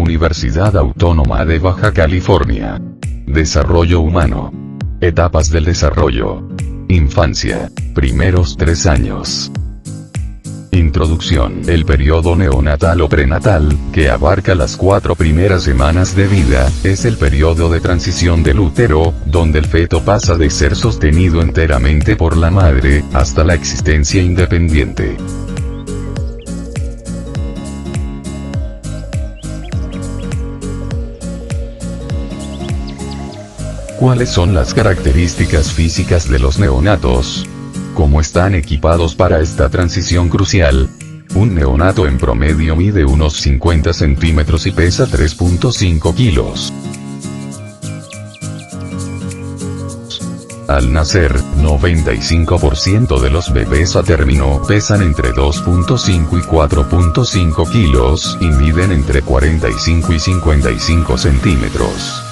Universidad Autónoma de Baja California. Desarrollo humano. Etapas del desarrollo. Infancia. Primeros 3 años. Introducción. El periodo neonatal o prenatal, que abarca las 4 primeras semanas de vida, es el periodo de transición del útero, donde el feto pasa de ser sostenido enteramente por la madre, hasta la existencia independiente. ¿Cuáles son las características físicas de los neonatos? ¿Cómo están equipados para esta transición crucial? Un neonato en promedio mide unos 50 centímetros y pesa 3.5 kilos. Al nacer, 95% de los bebés a término pesan entre 2.5 y 4.5 kilos y miden entre 45 y 55 centímetros.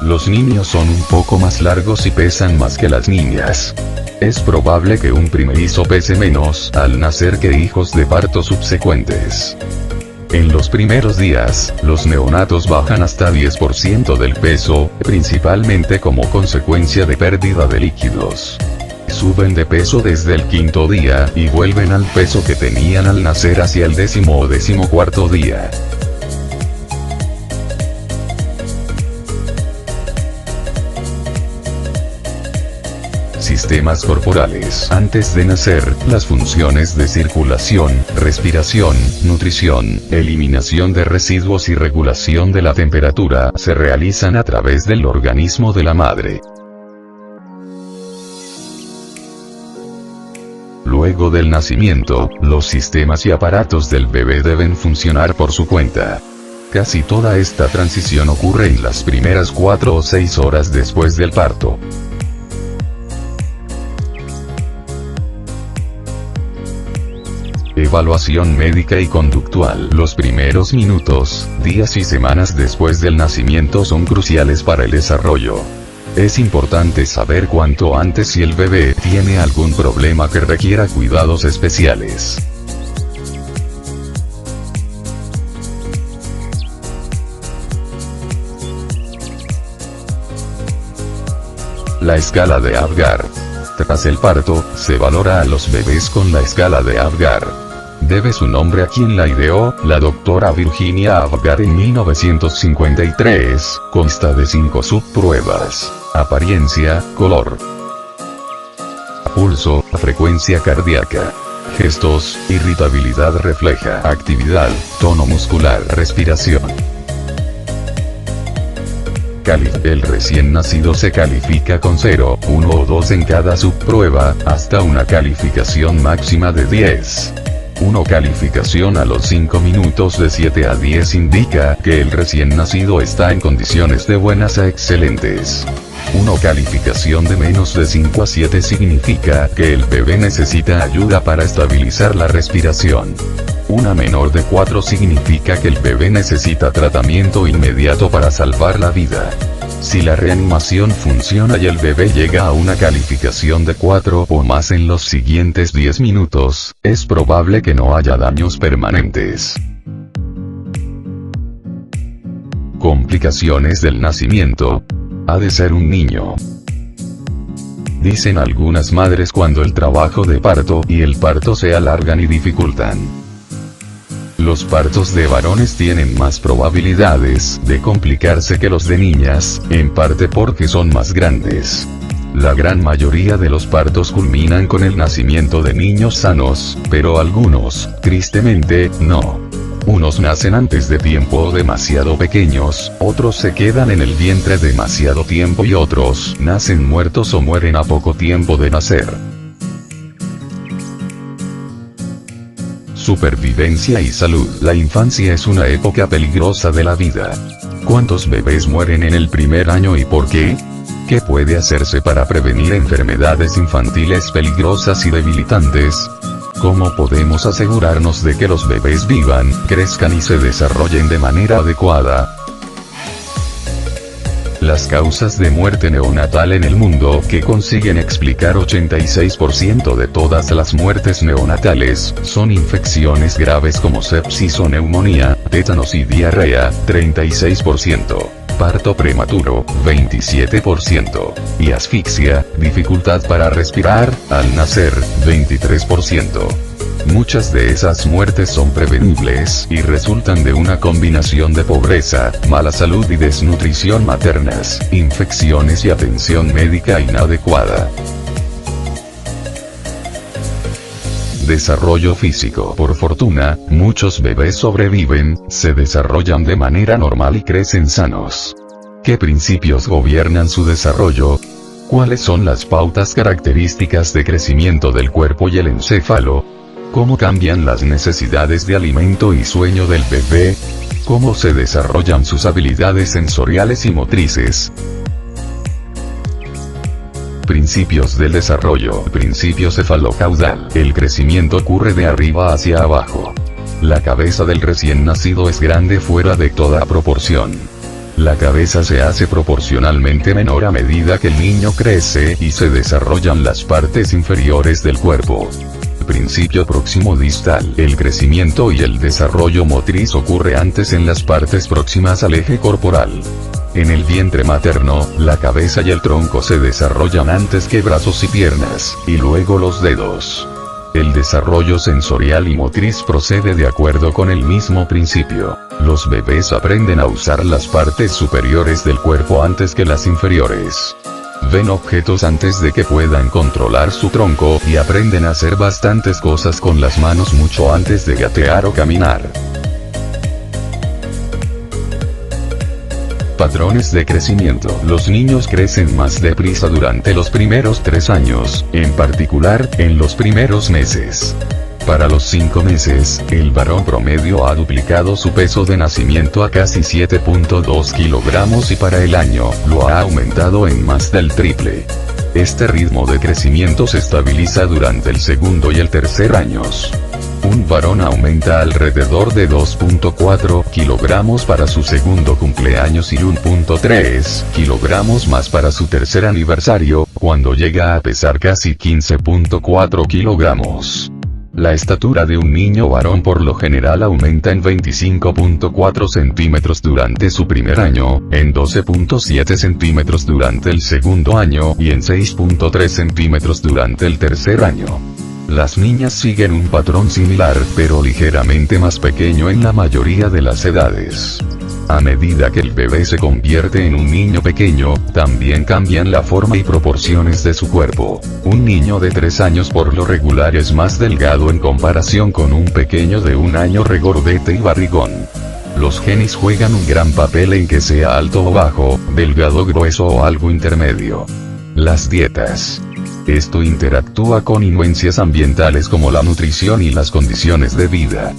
Los niños son un poco más largos y pesan más que las niñas. Es probable que un primerizo pese menos al nacer que hijos de parto subsecuentes. En los primeros días, los neonatos bajan hasta 10% del peso, principalmente como consecuencia de pérdida de líquidos. Suben de peso desde el 5º día y vuelven al peso que tenían al nacer hacia el 10º o 14º día. Sistemas corporales. Antes de nacer, las funciones de circulación, respiración, nutrición, eliminación de residuos y regulación de la temperatura se realizan a través del organismo de la madre. Luego del nacimiento, los sistemas y aparatos del bebé deben funcionar por su cuenta. Casi toda esta transición ocurre en las primeras 4 o 6 horas después del parto. Evaluación médica y conductual. Los primeros minutos, días y semanas después del nacimiento son cruciales para el desarrollo. Es importante saber cuanto antes si el bebé tiene algún problema que requiera cuidados especiales. La escala de Apgar. Tras el parto, se valora a los bebés con la escala de Apgar. Debe su nombre a quien la ideó, la doctora Virginia Apgar en 1953, consta de 5 subpruebas: apariencia, color, pulso, frecuencia cardíaca, gestos, irritabilidad refleja, actividad, tono muscular, respiración. El recién nacido se califica con 0, 1 o 2 en cada subprueba, hasta una calificación máxima de 10. 1 calificación a los 5 minutos de 7 a 10 indica que el recién nacido está en condiciones de buenas a excelentes. 1 calificación de menos de 5 a 7 significa que el bebé necesita ayuda para estabilizar la respiración. Una menor de 4 significa que el bebé necesita tratamiento inmediato para salvar la vida. Si la reanimación funciona y el bebé llega a una calificación de 4 o más en los siguientes 10 minutos, es probable que no haya daños permanentes. Complicaciones del nacimiento. Ha de ser un niño, dicen algunas madres cuando el trabajo de parto y el parto se alargan y dificultan. Los partos de varones tienen más probabilidades de complicarse que los de niñas, en parte porque son más grandes. La gran mayoría de los partos culminan con el nacimiento de niños sanos, pero algunos, tristemente, no. Unos nacen antes de tiempo o demasiado pequeños, otros se quedan en el vientre demasiado tiempo y otros nacen muertos o mueren a poco tiempo de nacer. Supervivencia y salud. La infancia es una época peligrosa de la vida. ¿Cuántos bebés mueren en el primer año y por qué? ¿Qué puede hacerse para prevenir enfermedades infantiles peligrosas y debilitantes? ¿Cómo podemos asegurarnos de que los bebés vivan, crezcan y se desarrollen de manera adecuada? Las causas de muerte neonatal en el mundo, que consiguen explicar 86% de todas las muertes neonatales, son infecciones graves como sepsis o neumonía, tétanos y diarrea, 36%. Parto prematuro, 27%, y asfixia, dificultad para respirar, al nacer, 23%. Muchas de esas muertes son prevenibles, y resultan de una combinación de pobreza, mala salud y desnutrición maternas, infecciones y atención médica inadecuada. Desarrollo físico. Por fortuna, muchos bebés sobreviven, se desarrollan de manera normal y crecen sanos. ¿Qué principios gobiernan su desarrollo? ¿Cuáles son las pautas características de crecimiento del cuerpo y el encéfalo? ¿Cómo cambian las necesidades de alimento y sueño del bebé? ¿Cómo se desarrollan sus habilidades sensoriales y motrices? Principios del desarrollo. Principio cefalocaudal. El crecimiento ocurre de arriba hacia abajo. La cabeza del recién nacido es grande fuera de toda proporción. La cabeza se hace proporcionalmente menor a medida que el niño crece y se desarrollan las partes inferiores del cuerpo. Principio próximo distal. El crecimiento y el desarrollo motriz ocurre antes en las partes próximas al eje corporal. En el vientre materno, la cabeza y el tronco se desarrollan antes que brazos y piernas, y luego los dedos. El desarrollo sensorial y motriz procede de acuerdo con el mismo principio. Los bebés aprenden a usar las partes superiores del cuerpo antes que las inferiores. Ven objetos antes de que puedan controlar su tronco, y aprenden a hacer bastantes cosas con las manos mucho antes de gatear o caminar. Patrones de crecimiento. Los niños crecen más deprisa durante los primeros 3 años, en particular, en los primeros meses. Para los 5 meses, el varón promedio ha duplicado su peso de nacimiento a casi 7.2 kilogramos y para el año, lo ha aumentado en más del triple. Este ritmo de crecimiento se estabiliza durante el segundo y el tercer años. Un varón aumenta alrededor de 2.4 kilogramos para su segundo cumpleaños y 1.3 kilogramos más para su tercer aniversario, cuando llega a pesar casi 15.4 kilogramos. La estatura de un niño varón por lo general aumenta en 25.4 centímetros durante su primer año, en 12.7 centímetros durante el segundo año y en 6.3 centímetros durante el tercer año. Las niñas siguen un patrón similar, pero ligeramente más pequeño en la mayoría de las edades. A medida que el bebé se convierte en un niño pequeño, también cambian la forma y proporciones de su cuerpo. Un niño de 3 años por lo regular es más delgado en comparación con un pequeño de 1 año regordete y barrigón. Los genes juegan un gran papel en que sea alto o bajo, delgado, grueso o algo intermedio. Las dietas. Esto interactúa con influencias ambientales como la nutrición y las condiciones de vida.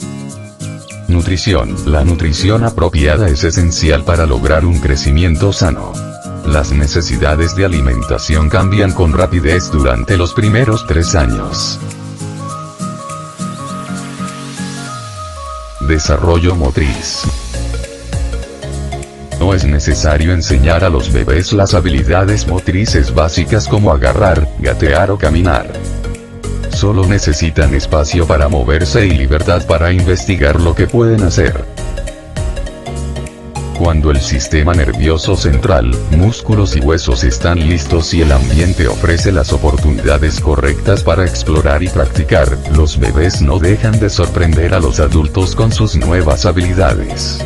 Nutrición. La nutrición apropiada es esencial para lograr un crecimiento sano. Las necesidades de alimentación cambian con rapidez durante los primeros 3 años. Desarrollo motriz. No es necesario enseñar a los bebés las habilidades motrices básicas como agarrar, gatear o caminar. Solo necesitan espacio para moverse y libertad para investigar lo que pueden hacer. Cuando el sistema nervioso central, músculos y huesos están listos y el ambiente ofrece las oportunidades correctas para explorar y practicar, los bebés no dejan de sorprender a los adultos con sus nuevas habilidades.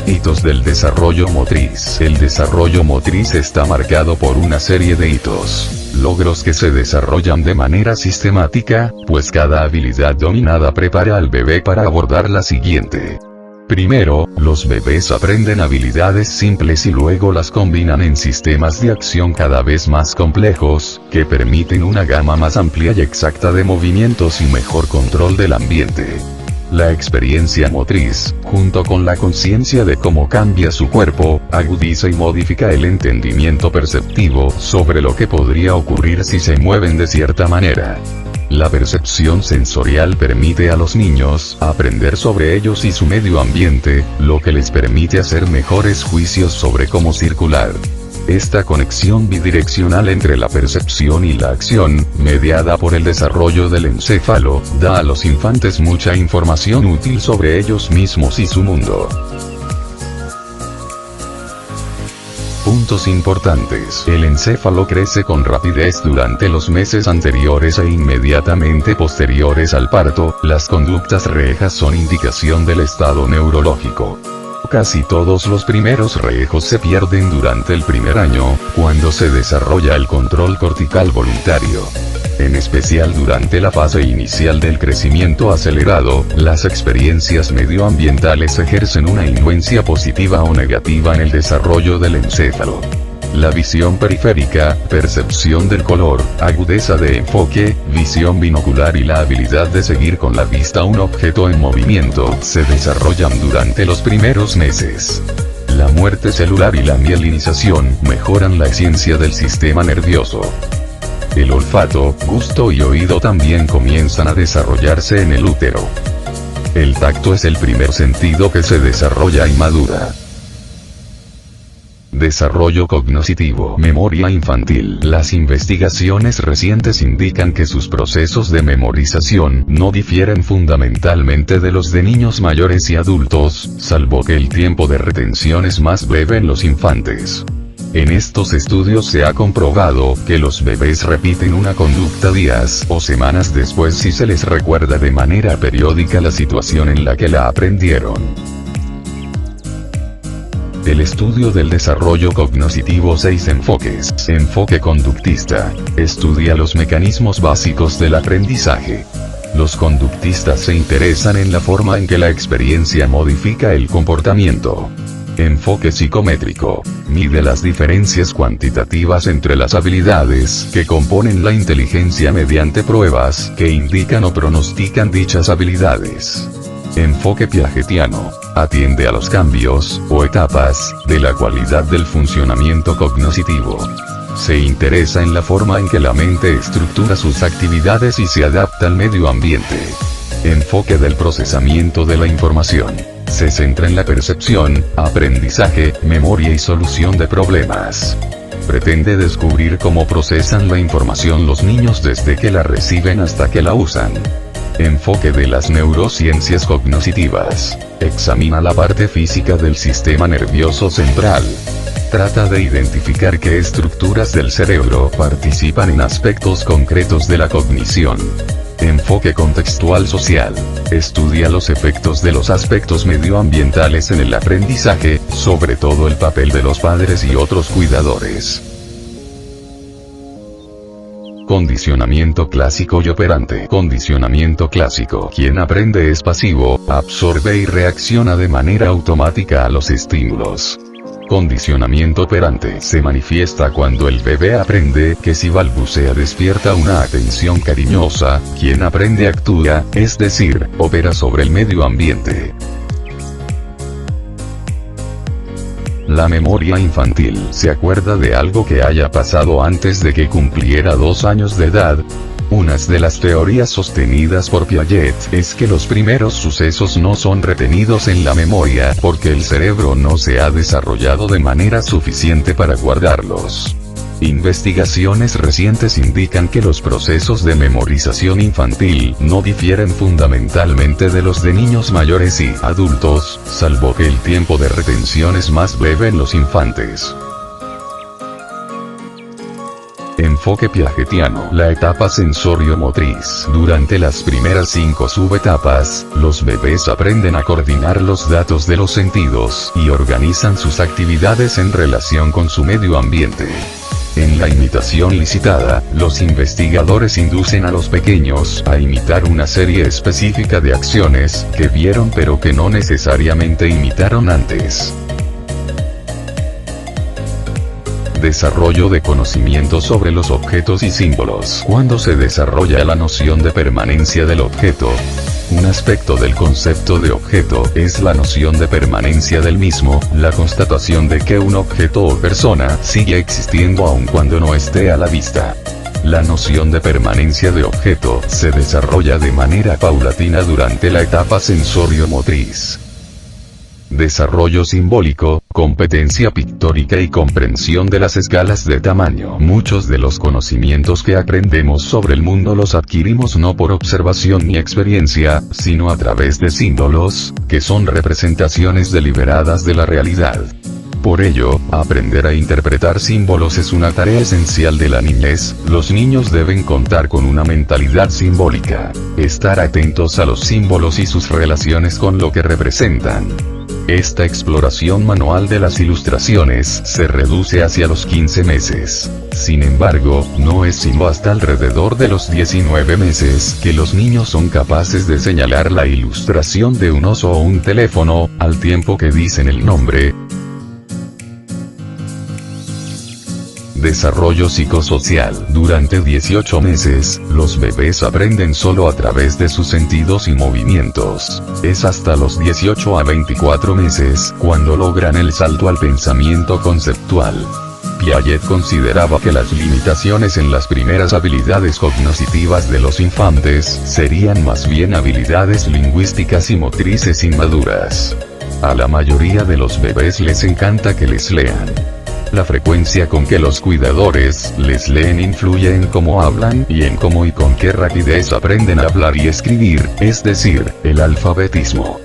Hitos del desarrollo motriz. El desarrollo motriz está marcado por una serie de hitos, logros que se desarrollan de manera sistemática, pues cada habilidad dominada prepara al bebé para abordar la siguiente. Primero, los bebés aprenden habilidades simples y luego las combinan en sistemas de acción cada vez más complejos, que permiten una gama más amplia y exacta de movimientos y mejor control del ambiente. La experiencia motriz, junto con la conciencia de cómo cambia su cuerpo, agudiza y modifica el entendimiento perceptivo sobre lo que podría ocurrir si se mueven de cierta manera. La percepción sensorial permite a los niños aprender sobre ellos y su medio ambiente, lo que les permite hacer mejores juicios sobre cómo circular. Esta conexión bidireccional entre la percepción y la acción, mediada por el desarrollo del encéfalo, da a los infantes mucha información útil sobre ellos mismos y su mundo. Puntos importantes. El encéfalo crece con rapidez durante los meses anteriores e inmediatamente posteriores al parto. Las conductas rejas son indicación del estado neurológico. Casi todos los primeros rejos se pierden durante el primer año, cuando se desarrolla el control cortical voluntario. En especial durante la fase inicial del crecimiento acelerado, las experiencias medioambientales ejercen una influencia positiva o negativa en el desarrollo del encéfalo. La visión periférica, percepción del color, agudeza de enfoque, visión binocular y la habilidad de seguir con la vista un objeto en movimiento se desarrollan durante los primeros meses. La muerte celular y la mielinización mejoran la eficiencia del sistema nervioso. El olfato, gusto y oído también comienzan a desarrollarse en el útero. El tacto es el primer sentido que se desarrolla y madura. Desarrollo cognitivo. Memoria infantil. Las investigaciones recientes indican que sus procesos de memorización no difieren fundamentalmente de los de niños mayores y adultos, salvo que el tiempo de retención es más breve en los infantes. En estos estudios se ha comprobado que los bebés repiten una conducta días o semanas después si se les recuerda de manera periódica la situación en la que la aprendieron. El estudio del desarrollo cognitivo. 6 enfoques. Enfoque conductista. Estudia los mecanismos básicos del aprendizaje. Los conductistas se interesan en la forma en que la experiencia modifica el comportamiento. Enfoque psicométrico. Mide las diferencias cuantitativas entre las habilidades que componen la inteligencia mediante pruebas que indican o pronostican dichas habilidades. Enfoque piagetiano. Atiende a los cambios, o etapas, de la cualidad del funcionamiento cognitivo. Se interesa en la forma en que la mente estructura sus actividades y se adapta al medio ambiente. Enfoque del procesamiento de la información. Se centra en la percepción, aprendizaje, memoria y solución de problemas. Pretende descubrir cómo procesan la información los niños desde que la reciben hasta que la usan. Enfoque de las neurociencias cognitivas. Examina la parte física del sistema nervioso central. Trata de identificar qué estructuras del cerebro participan en aspectos concretos de la cognición. Enfoque contextual social. Estudia los efectos de los aspectos medioambientales en el aprendizaje, sobre todo el papel de los padres y otros cuidadores. Condicionamiento clásico y operante. Condicionamiento clásico. Quien aprende es pasivo, absorbe y reacciona de manera automática a los estímulos. Condicionamiento operante. Se manifiesta cuando el bebé aprende que si balbucea despierta una atención cariñosa. Quien aprende actúa, es decir, opera sobre el medio ambiente. La memoria infantil. Se acuerda de algo que haya pasado antes de que cumpliera 2 años de edad. Una de las teorías sostenidas por Piaget es que los primeros sucesos no son retenidos en la memoria porque el cerebro no se ha desarrollado de manera suficiente para guardarlos. Investigaciones recientes indican que los procesos de memorización infantil no difieren fundamentalmente de los de niños mayores y adultos, salvo que el tiempo de retención es más breve en los infantes. Enfoque piagetiano. La etapa sensorio-motriz. Durante las primeras 5 subetapas, los bebés aprenden a coordinar los datos de los sentidos y organizan sus actividades en relación con su medio ambiente. En la imitación licitada, los investigadores inducen a los pequeños a imitar una serie específica de acciones que vieron pero que no necesariamente imitaron antes. Desarrollo de conocimiento sobre los objetos y símbolos. Cuando se desarrolla la noción de permanencia del objeto, un aspecto del concepto de objeto es la noción de permanencia del mismo, la constatación de que un objeto o persona sigue existiendo aun cuando no esté a la vista. La noción de permanencia de objeto se desarrolla de manera paulatina durante la etapa sensorio-motriz. Desarrollo simbólico, competencia pictórica y comprensión de las escalas de tamaño. Muchos de los conocimientos que aprendemos sobre el mundo los adquirimos no por observación ni experiencia, sino a través de símbolos, que son representaciones deliberadas de la realidad. Por ello, aprender a interpretar símbolos es una tarea esencial de la niñez. Los niños deben contar con una mentalidad simbólica, estar atentos a los símbolos y sus relaciones con lo que representan. Esta exploración manual de las ilustraciones se reduce hacia los 15 meses. Sin embargo, no es sino hasta alrededor de los 19 meses que los niños son capaces de señalar la ilustración de un oso o un teléfono, al tiempo que dicen el nombre. Desarrollo psicosocial. Durante 18 meses, los bebés aprenden solo a través de sus sentidos y movimientos. Es hasta los 18 a 24 meses cuando logran el salto al pensamiento conceptual. Piaget consideraba que las limitaciones en las primeras habilidades cognitivas de los infantes serían más bien habilidades lingüísticas y motrices inmaduras. A la mayoría de los bebés les encanta que les lean. La frecuencia con que los cuidadores les leen influye en cómo hablan y en cómo y con qué rapidez aprenden a hablar y escribir, es decir, el alfabetismo.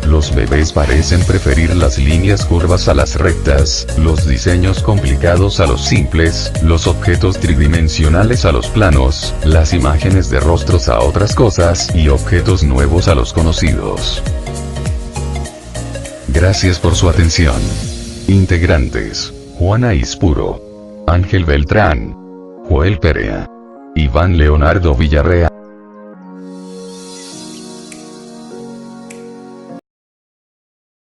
Los bebés parecen preferir las líneas curvas a las rectas, los diseños complicados a los simples, los objetos tridimensionales a los planos, las imágenes de rostros a otras cosas y objetos nuevos a los conocidos. Gracias por su atención. Integrantes: Juana Ispuro, Ángel Beltrán, Joel Perea, Iván Leonardo Villarreal.